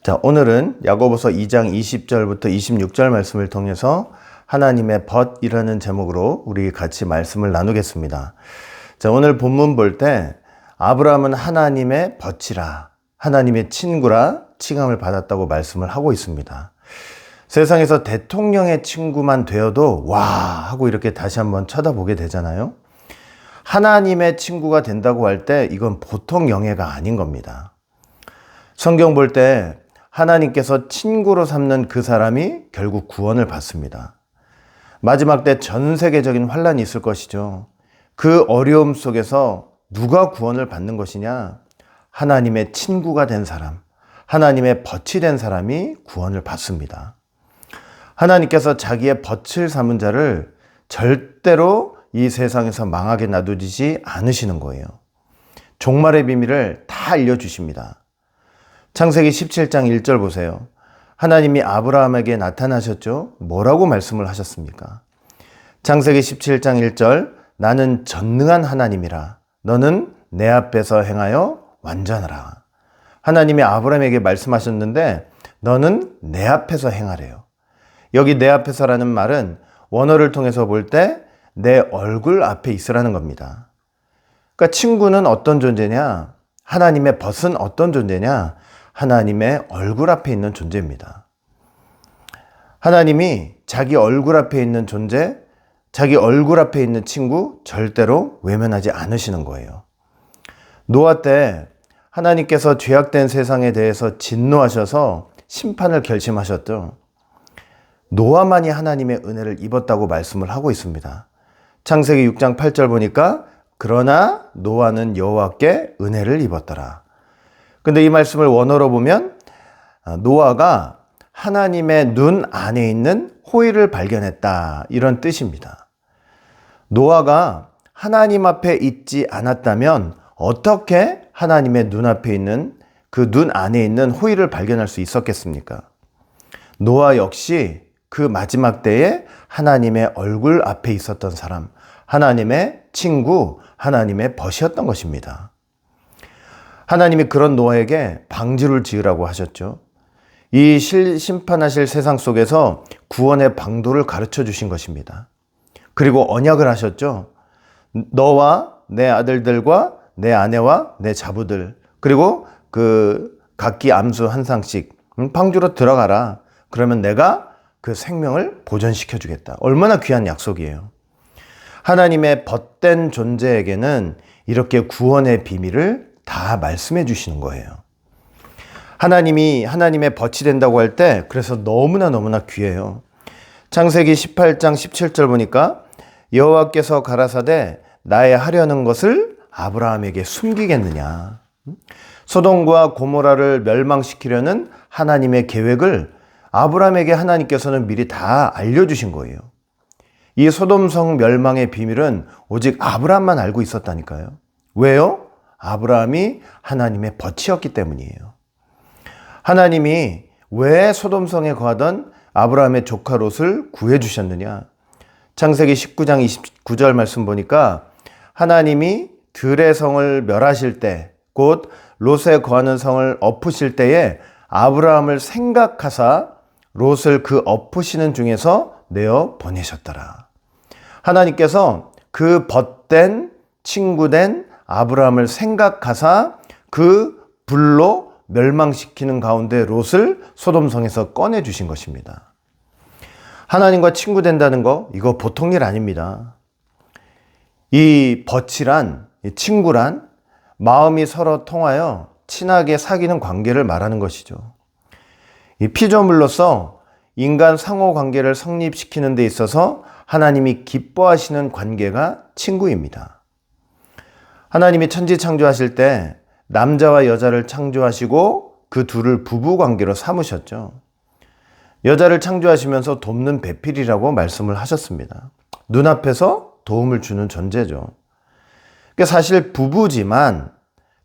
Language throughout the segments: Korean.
자, 오늘은 야고보서 2장 20절부터 26절 말씀을 통해서 하나님의 벗이라는 제목으로 우리 같이 말씀을 나누겠습니다. 자, 오늘 본문 볼 때 아브라함은 하나님의 벗이라, 하나님의 친구라 칭함을 받았다고 말씀을 하고 있습니다. 세상에서 대통령의 친구만 되어도 와 하고 이렇게 다시 한번 쳐다보게 되잖아요. 하나님의 친구가 된다고 할 때 이건 보통 영예가 아닌 겁니다. 성경 볼 때 하나님께서 친구로 삼는 그 사람이 결국 구원을 받습니다. 마지막 때 전 세계적인 환란이 있을 것이죠. 그 어려움 속에서 누가 구원을 받는 것이냐? 하나님의 친구가 된 사람, 하나님의 벗이 된 사람이 구원을 받습니다. 하나님께서 자기의 벗을 삼은 자를 절대로 이 세상에서 망하게 놔두지 않으시는 거예요. 종말의 비밀을 다 알려주십니다. 창세기 17장 1절 보세요. 하나님이 아브라함에게 나타나셨죠? 뭐라고 말씀을 하셨습니까? 창세기 17장 1절, 나는 전능한 하나님이라. 너는 내 앞에서 행하여 완전하라. 하나님이 아브라함에게 말씀하셨는데 너는 내 앞에서 행하래요. 여기 내 앞에서라는 말은 원어를 통해서 볼 때 내 얼굴 앞에 있으라는 겁니다. 그러니까 친구는 어떤 존재냐? 하나님의 벗은 어떤 존재냐? 하나님의 얼굴 앞에 있는 존재입니다. 하나님이 자기 얼굴 앞에 있는 존재, 자기 얼굴 앞에 있는 친구 절대로 외면하지 않으시는 거예요. 노아 때 하나님께서 죄악된 세상에 대해서 진노하셔서 심판을 결심하셨죠. 노아만이 하나님의 은혜를 입었다고 말씀을 하고 있습니다. 창세기 6장 8절 보니까 그러나 노아는 여호와께 은혜를 입었더라. 근데 이 말씀을 원어로 보면 노아가 하나님의 눈 안에 있는 호의를 발견했다, 이런 뜻입니다. 노아가 하나님 앞에 있지 않았다면 어떻게 하나님의 눈앞에 있는 그 눈 안에 있는 호의를 발견할 수 있었겠습니까? 노아 역시 그 마지막 때에 하나님의 얼굴 앞에 있었던 사람, 하나님의 친구, 하나님의 벗이었던 것입니다. 하나님이 그런 노아에게 방주를 지으라고 하셨죠. 이 심판하실 세상 속에서 구원의 방도를 가르쳐 주신 것입니다. 그리고 언약을 하셨죠. 너와 내 아들들과 내 아내와 내 자부들, 그리고 그 각기 암수 한 상씩 방주로 들어가라. 그러면 내가 그 생명을 보존시켜 주겠다. 얼마나 귀한 약속이에요. 하나님의 벗된 존재에게는 이렇게 구원의 비밀을 다 말씀해 주시는 거예요. 하나님이 하나님의 벗이 된다고 할 때 그래서 너무나 귀해요. 창세기 18장 17절 보니까 여호와께서 가라사대 나의 하려는 것을 아브라함에게 숨기겠느냐. 소돔과 고모라를 멸망시키려는 하나님의 계획을 아브라함에게 하나님께서는 미리 다 알려주신 거예요. 이 소돔성 멸망의 비밀은 오직 아브라함만 알고 있었다니까요. 왜요? 아브라함이 하나님의 벗이었기 때문이에요. 하나님이 왜 소돔성에 거하던 아브라함의 조카 롯을 구해주셨느냐? 창세기 19장 29절 말씀 보니까 하나님이 들의 성을 멸하실 때, 곧 롯에 거하는 성을 엎으실 때에 아브라함을 생각하사 롯을 그 엎으시는 중에서 내어 보내셨더라. 하나님께서 그 벗된 친구된 아브라함을 생각하사 그 불로 멸망시키는 가운데 롯을 소돔성에서 꺼내주신 것입니다. 하나님과 친구 된다는 거, 이거 보통 일 아닙니다. 이 벗이란, 이 친구란 마음이 서로 통하여 친하게 사귀는 관계를 말하는 것이죠. 이 피조물로서 인간 상호 관계를 성립시키는 데 있어서 하나님이 기뻐하시는 관계가 친구입니다. 하나님이 천지 창조하실 때 남자와 여자를 창조하시고 그 둘을 부부 관계로 삼으셨죠. 여자를 창조하시면서 돕는 배필이라고 말씀을 하셨습니다. 눈앞에서 도움을 주는 존재죠. 그러니까 사실 부부지만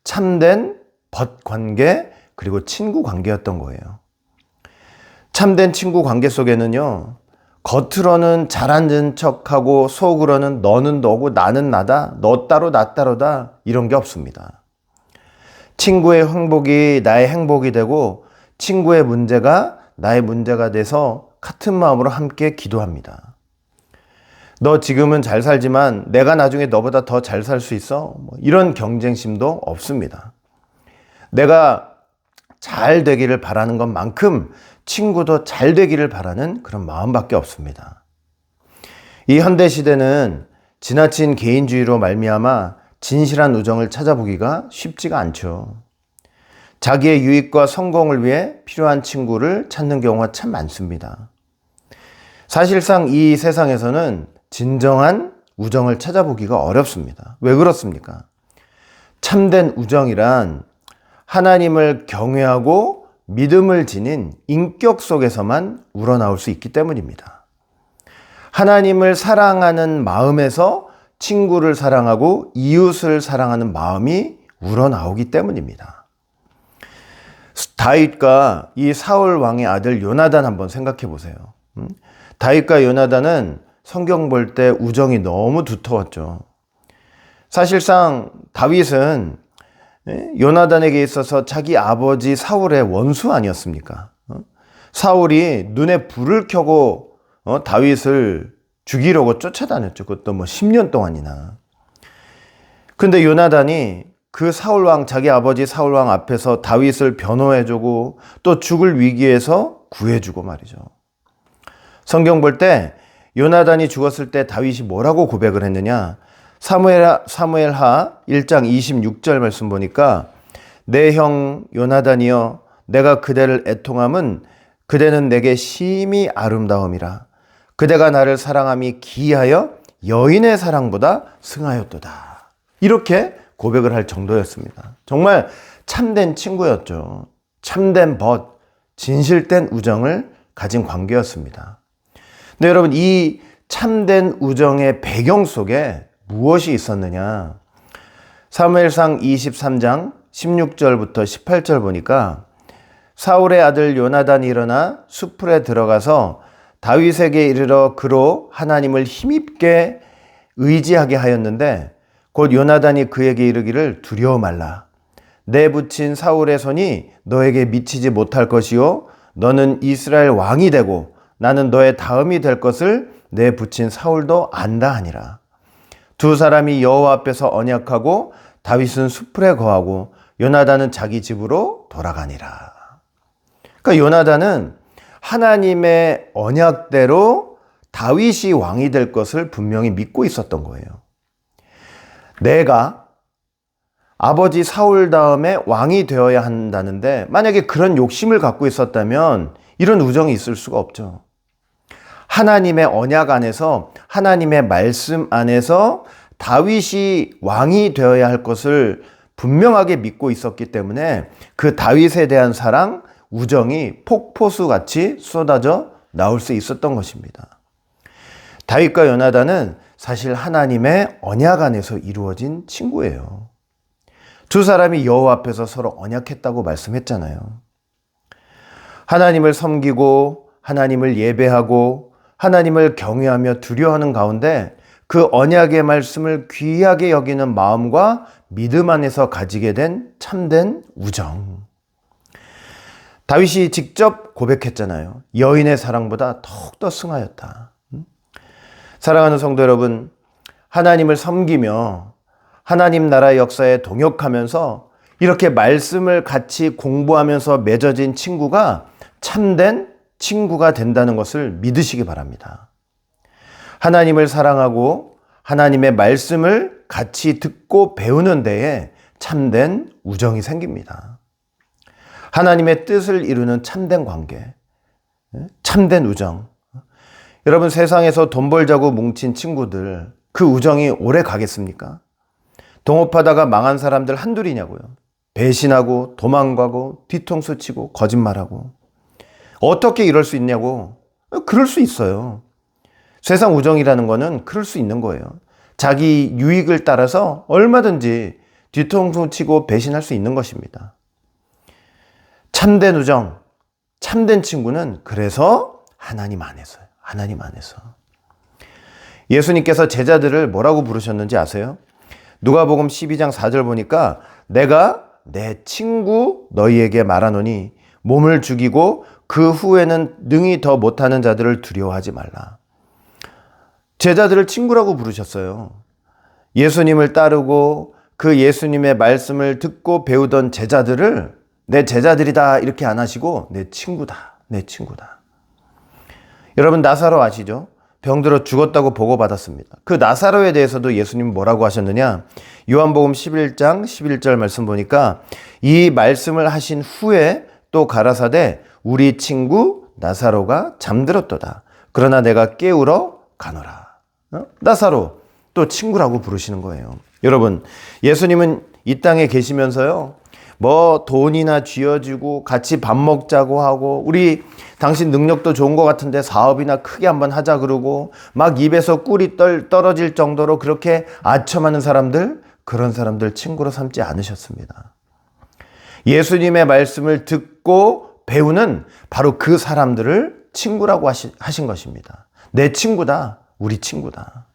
참된 벗 관계 그리고 친구 관계였던 거예요. 참된 친구 관계 속에는요, 겉으로는 잘 앉은 척하고 속으로는 너는 너고 나는 나다, 너 따로 나 따로다, 이런 게 없습니다. 친구의 행복이 나의 행복이 되고 친구의 문제가 나의 문제가 돼서 같은 마음으로 함께 기도합니다. 너 지금은 잘 살지만 내가 나중에 너보다 더 잘 살 수 있어? 이런 경쟁심도 없습니다. 내가 잘 되기를 바라는 것만큼 친구도 잘 되기를 바라는 그런 마음밖에 없습니다. 이 현대시대는 지나친 개인주의로 말미암아 진실한 우정을 찾아보기가 쉽지가 않죠. 자기의 유익과 성공을 위해 필요한 친구를 찾는 경우가 참 많습니다. 사실상 이 세상에서는 진정한 우정을 찾아보기가 어렵습니다. 왜 그렇습니까? 참된 우정이란 하나님을 경외하고 믿음을 지닌 인격 속에서만 우러나올 수 있기 때문입니다. 하나님을 사랑하는 마음에서 친구를 사랑하고 이웃을 사랑하는 마음이 우러나오기 때문입니다. 다윗과 이 사울 왕의 아들 요나단 한번 생각해 보세요. 다윗과 요나단은 성경 볼 때 우정이 너무 두터웠죠. 사실상 다윗은 요나단에게 있어서 자기 아버지 사울의 원수 아니었습니까? 사울이 눈에 불을 켜고 다윗을 죽이려고 쫓아다녔죠. 그것도 10년 동안이나. 근데 요나단이 그 사울왕, 자기 아버지 사울왕 앞에서 다윗을 변호해주고 또 죽을 위기에서 구해주고 말이죠. 성경 볼 때 요나단이 죽었을 때 다윗이 뭐라고 고백을 했느냐? 사무엘하 1장 26절 말씀 보니까 내 형 요나단이여 내가 그대를 애통함은 그대는 내게 심히 아름다움이라 그대가 나를 사랑함이 기하여 여인의 사랑보다 승하였도다. 이렇게 고백을 할 정도였습니다. 정말 참된 친구였죠. 참된 벗, 진실된 우정을 가진 관계였습니다. 근데 여러분, 이 참된 우정의 배경 속에 무엇이 있었느냐? 사무엘상 23장 16절부터 18절 보니까 사울의 아들 요나단이 일어나 수풀에 들어가서 다윗에게 이르러 그로 하나님을 힘입게 의지하게 하였는데 곧 요나단이 그에게 이르기를 두려워 말라. 내 부친 사울의 손이 너에게 미치지 못할 것이요 너는 이스라엘 왕이 되고 나는 너의 다음이 될 것을 내 부친 사울도 안다 하니라. 두 사람이 여호와 앞에서 언약하고 다윗은 수풀에 거하고 요나단은 자기 집으로 돌아가니라. 그러니까 요나단은 하나님의 언약대로 다윗이 왕이 될 것을 분명히 믿고 있었던 거예요. 내가 아버지 사울 다음에 왕이 되어야 한다는데 만약에 그런 욕심을 갖고 있었다면 이런 우정이 있을 수가 없죠. 하나님의 언약 안에서 하나님의 말씀 안에서 다윗이 왕이 되어야 할 것을 분명하게 믿고 있었기 때문에 그 다윗에 대한 사랑, 우정이 폭포수같이 쏟아져 나올 수 있었던 것입니다. 다윗과 요나단은 사실 하나님의 언약 안에서 이루어진 친구예요. 두 사람이 여호와 앞에서 서로 언약했다고 말씀했잖아요. 하나님을 섬기고 하나님을 예배하고 하나님을 경외하며 두려워하는 가운데 그 언약의 말씀을 귀하게 여기는 마음과 믿음 안에서 가지게 된 참된 우정. 다윗이 직접 고백했잖아요. 여인의 사랑보다 더욱더 승하였다. 사랑하는 성도 여러분, 하나님을 섬기며 하나님 나라의 역사에 동역하면서 이렇게 말씀을 같이 공부하면서 맺어진 친구가 참된 친구가 된다는 것을 믿으시기 바랍니다. 하나님을 사랑하고 하나님의 말씀을 같이 듣고 배우는 데에 참된 우정이 생깁니다. 하나님의 뜻을 이루는 참된 관계, 참된 우정. 여러분, 세상에서 돈 벌자고 뭉친 친구들, 그 우정이 오래 가겠습니까? 동업하다가 망한 사람들 한둘이냐고요. 배신하고 도망가고 뒤통수 치고 거짓말하고. 어떻게 이럴 수 있냐고. 그럴 수 있어요. 세상 우정이라는 거는 그럴 수 있는 거예요. 자기 유익을 따라서 얼마든지 뒤통수 치고 배신할 수 있는 것입니다. 참된 우정, 참된 친구는 그래서 하나님 안에서요. 하나님 안에서. 예수님께서 제자들을 뭐라고 부르셨는지 아세요? 누가복음 12장 4절 보니까 내가 내 친구 너희에게 말하노니 몸을 죽이고 그 후에는 능히 더 못하는 자들을 두려워하지 말라. 제자들을 친구라고 부르셨어요. 예수님을 따르고 그 예수님의 말씀을 듣고 배우던 제자들을 내 제자들이다 이렇게 안 하시고 내 친구다, 내 친구다. 여러분 나사로 아시죠? 병들어 죽었다고 보고받았습니다. 그 나사로에 대해서도 예수님이 뭐라고 하셨느냐? 요한복음 11장 11절 말씀 보니까 이 말씀을 하신 후에 또 가라사대 우리 친구 나사로가 잠들었도다. 그러나 내가 깨우러 가노라. 나사로 또 친구라고 부르시는 거예요. 여러분 예수님은 이 땅에 계시면서요 뭐 돈이나 쥐어주고 같이 밥 먹자고 하고 우리 당신 능력도 좋은 것 같은데 사업이나 크게 한번 하자 그러고 막 입에서 꿀이 떨어질 정도로 그렇게 아첨하는 사람들, 그런 사람들 친구로 삼지 않으셨습니다. 예수님의 말씀을 듣고 배우는 바로 그 사람들을 친구라고 하신 것입니다. 내 친구다, 우리 친구다.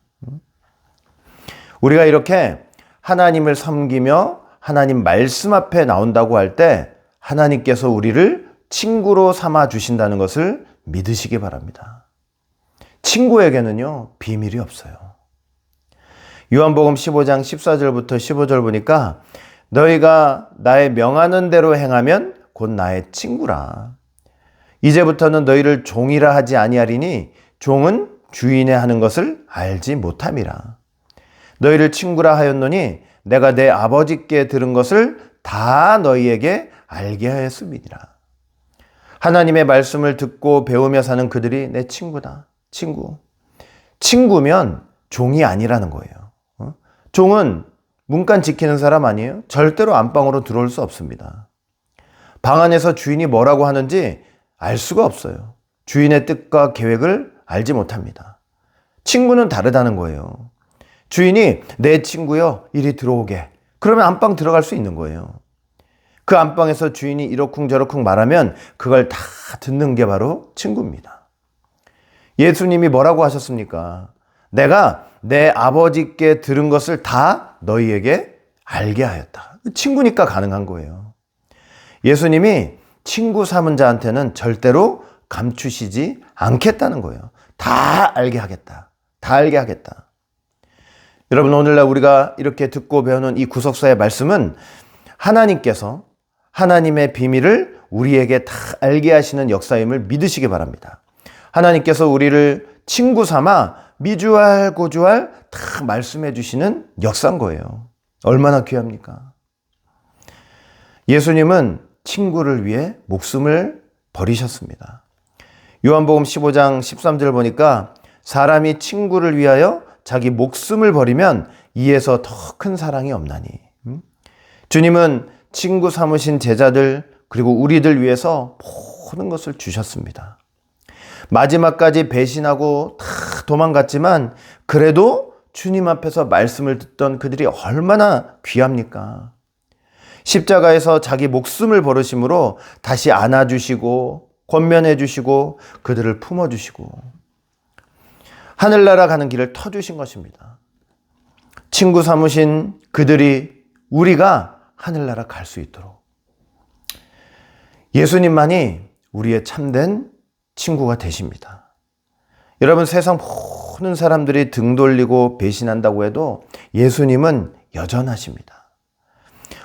우리가 이렇게 하나님을 섬기며 하나님 말씀 앞에 나온다고 할 때 하나님께서 우리를 친구로 삼아 주신다는 것을 믿으시기 바랍니다. 친구에게는요 비밀이 없어요. 요한복음 15장 14절부터 15절 보니까 너희가 나의 명하는 대로 행하면 곧 나의 친구라. 이제부터는 너희를 종이라 하지 아니하리니 종은 주인의 하는 것을 알지 못함이라. 너희를 친구라 하였노니 내가 내 아버지께 들은 것을 다 너희에게 알게 하였음이니라. 하나님의 말씀을 듣고 배우며 사는 그들이 내 친구다. 친구. 친구면 종이 아니라는 거예요. 종은 문간 지키는 사람 아니에요? 절대로 안방으로 들어올 수 없습니다. 방 안에서 주인이 뭐라고 하는지 알 수가 없어요. 주인의 뜻과 계획을 알지 못합니다. 친구는 다르다는 거예요. 주인이 내 친구요 이리 들어오게 그러면 안방 들어갈 수 있는 거예요. 그 안방에서 주인이 이러쿵저러쿵 말하면 그걸 다 듣는 게 바로 친구입니다. 예수님이 뭐라고 하셨습니까? 내가 내 아버지께 들은 것을 다 너희에게 알게 하였다. 친구니까 가능한 거예요. 예수님이 친구 삼은 자한테는 절대로 감추시지 않겠다는 거예요. 다 알게 하겠다. 다 알게 하겠다. 여러분 오늘날 우리가 이렇게 듣고 배우는 이 구속사의 말씀은 하나님께서 하나님의 비밀을 우리에게 다 알게 하시는 역사임을 믿으시기 바랍니다. 하나님께서 우리를 친구 삼아 미주알 고주알 다 말씀해 주시는 역사인 거예요. 얼마나 귀합니까? 예수님은 친구를 위해 목숨을 버리셨습니다. 요한복음 15장 13절 보니까 사람이 친구를 위하여 자기 목숨을 버리면 이에서 더 큰 사랑이 없나니. 주님은 친구 삼으신 제자들 그리고 우리들 위해서 모든 것을 주셨습니다. 마지막까지 배신하고 다 도망갔지만 그래도 주님 앞에서 말씀을 듣던 그들이 얼마나 귀합니까? 십자가에서 자기 목숨을 버리심으로 다시 안아주시고 권면해 주시고 그들을 품어주시고 하늘나라 가는 길을 터주신 것입니다. 친구 삼으신 그들이 우리가 하늘나라 갈 수 있도록 예수님만이 우리의 참된 친구가 되십니다. 여러분 세상 모든 사람들이 등 돌리고 배신한다고 해도 예수님은 여전하십니다.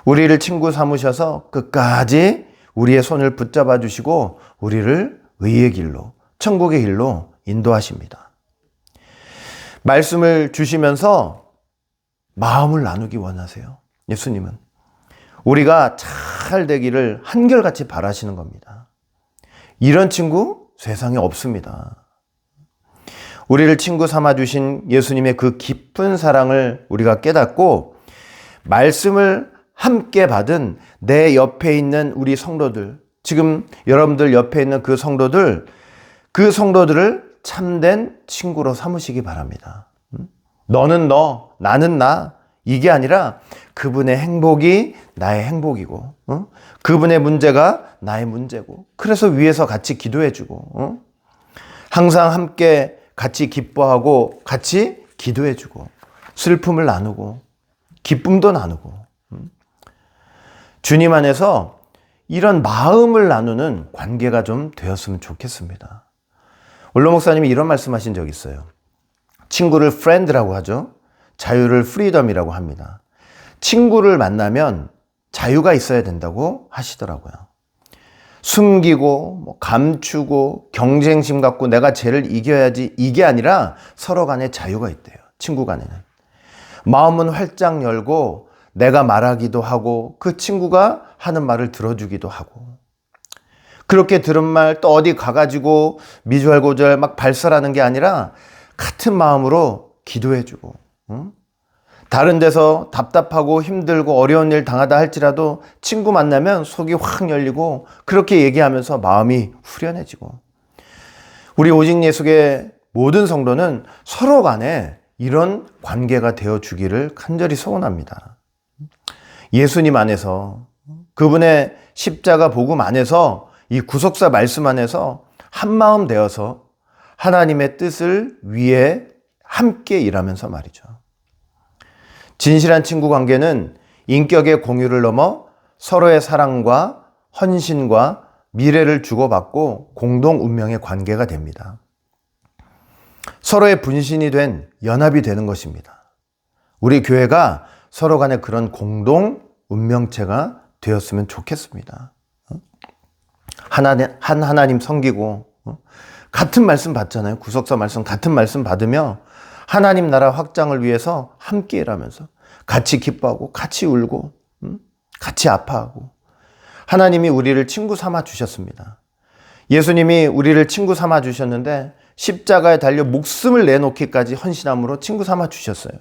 우리를 친구 삼으셔서 끝까지 우리의 손을 붙잡아 주시고 우리를 의의 길로 천국의 길로 인도하십니다. 말씀을 주시면서 마음을 나누기 원하세요. 예수님은 우리가 잘 되기를 한결같이 바라시는 겁니다. 이런 친구 세상에 없습니다. 우리를 친구 삼아 주신 예수님의 그 깊은 사랑을 우리가 깨닫고 말씀을 함께 받은 내 옆에 있는 우리 성도들, 지금 여러분들 옆에 있는 그 성도들을 참된 친구로 삼으시기 바랍니다. 너는 너, 나는 나, 이게 아니라 그분의 행복이 나의 행복이고 그분의 문제가 나의 문제고 그래서 위에서 같이 기도해주고 항상 함께 같이 기뻐하고 같이 기도해주고 슬픔을 나누고 기쁨도 나누고 주님 안에서 이런 마음을 나누는 관계가 좀 되었으면 좋겠습니다. 원로 목사님이 이런 말씀하신 적이 있어요. 친구를 friend라고 하죠. 자유를 freedom이라고 합니다. 친구를 만나면 자유가 있어야 된다고 하시더라고요. 숨기고 감추고 경쟁심 갖고 내가 쟤를 이겨야지, 이게 아니라 서로 간에 자유가 있대요. 친구 간에는. 마음은 활짝 열고 내가 말하기도 하고 그 친구가 하는 말을 들어주기도 하고, 그렇게 들은 말 또 어디 가가지고 미주알고절 막 발설하는 게 아니라 같은 마음으로 기도해주고, 다른 데서 답답하고 힘들고 어려운 일 당하다 할지라도 친구 만나면 속이 확 열리고 그렇게 얘기하면서 마음이 후련해지고, 우리 오직 예수의 모든 성도는 서로 간에 이런 관계가 되어주기를 간절히 소원합니다. 예수님 안에서, 그분의 십자가 복음 안에서, 이 구속사 말씀 안에서 한마음 되어서 하나님의 뜻을 위해 함께 일하면서 말이죠. 진실한 친구 관계는 인격의 공유를 넘어 서로의 사랑과 헌신과 미래를 주고받고 공동 운명의 관계가 됩니다. 서로의 분신이 된 연합이 되는 것입니다. 우리 교회가 서로 간에 그런 공동 운명체가 되었으면 좋겠습니다. 하나님 섬기고, 같은 말씀 받잖아요. 구속사 말씀 같은 말씀 받으며 하나님 나라 확장을 위해서 함께 일하면서 같이 기뻐하고 같이 울고 같이 아파하고, 하나님이 우리를 친구 삼아 주셨습니다. 예수님이 우리를 친구 삼아 주셨는데 십자가에 달려 목숨을 내놓기까지 헌신함으로 친구 삼아 주셨어요.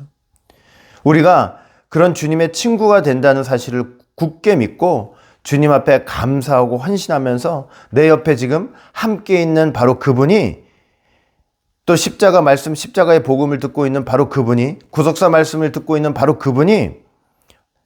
우리가 그런 주님의 친구가 된다는 사실을 굳게 믿고 주님 앞에 감사하고 헌신하면서 내 옆에 지금 함께 있는 바로 그분이, 또 십자가 말씀, 십자가의 복음을 듣고 있는 바로 그분이, 구속사 말씀을 듣고 있는 바로 그분이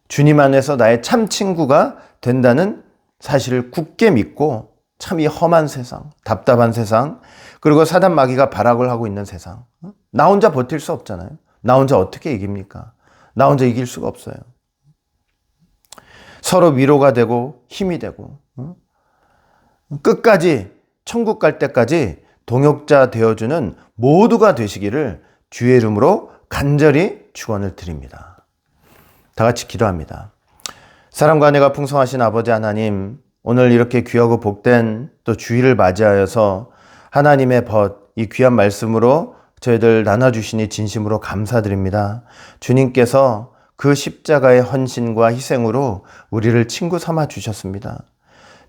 주님 안에서 나의 참 친구가 된다는 사실을 굳게 믿고, 참 이 험한 세상, 답답한 세상, 그리고 사단 마귀가 발악을 하고 있는 세상, 나 혼자 버틸 수 없잖아요. 나 혼자 어떻게 이깁니까? 나 혼자 이길 수가 없어요. 서로 위로가 되고 힘이 되고, 끝까지 천국 갈 때까지 동역자 되어주는 모두가 되시기를 주의 이름으로 간절히 축원을 드립니다. 다 같이 기도합니다. 사랑과 은혜가 풍성하신 아버지 하나님, 오늘 이렇게 귀하고 복된 또 주일을 맞이하여서 하나님의 벗, 이 귀한 말씀으로 저희들 나눠주시니 진심으로 감사드립니다. 주님께서 그 십자가의 헌신과 희생으로 우리를 친구 삼아 주셨습니다.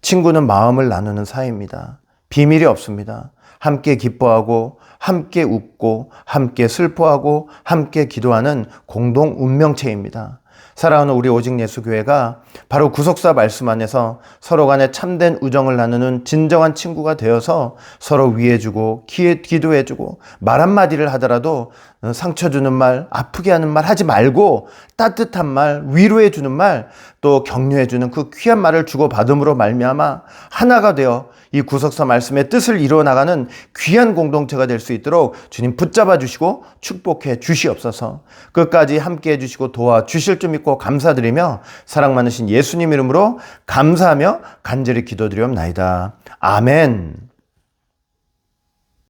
친구는 마음을 나누는 사이입니다. 비밀이 없습니다. 함께 기뻐하고 함께 웃고 함께 슬퍼하고 함께 기도하는 공동 운명체입니다. 사랑하는 우리 오직 예수교회가 바로 구속사 말씀 안에서 서로 간에 참된 우정을 나누는 진정한 친구가 되어서 서로 위해주고 기도해주고, 말 한마디를 하더라도 상처 주는 말, 아프게 하는 말 하지 말고 따뜻한 말, 위로해주는 말, 또 격려해주는 그 귀한 말을 주고받음으로 말미암아 하나가 되어 이 구속사 말씀의 뜻을 이루어나가는 귀한 공동체가 될 수 있도록 주님 붙잡아 주시고 축복해 주시옵소서. 끝까지 함께해 주시고 도와주실 줄 믿고 감사드리며 사랑 많으신 예수님 이름으로 감사하며 간절히 기도드리옵나이다. 아멘.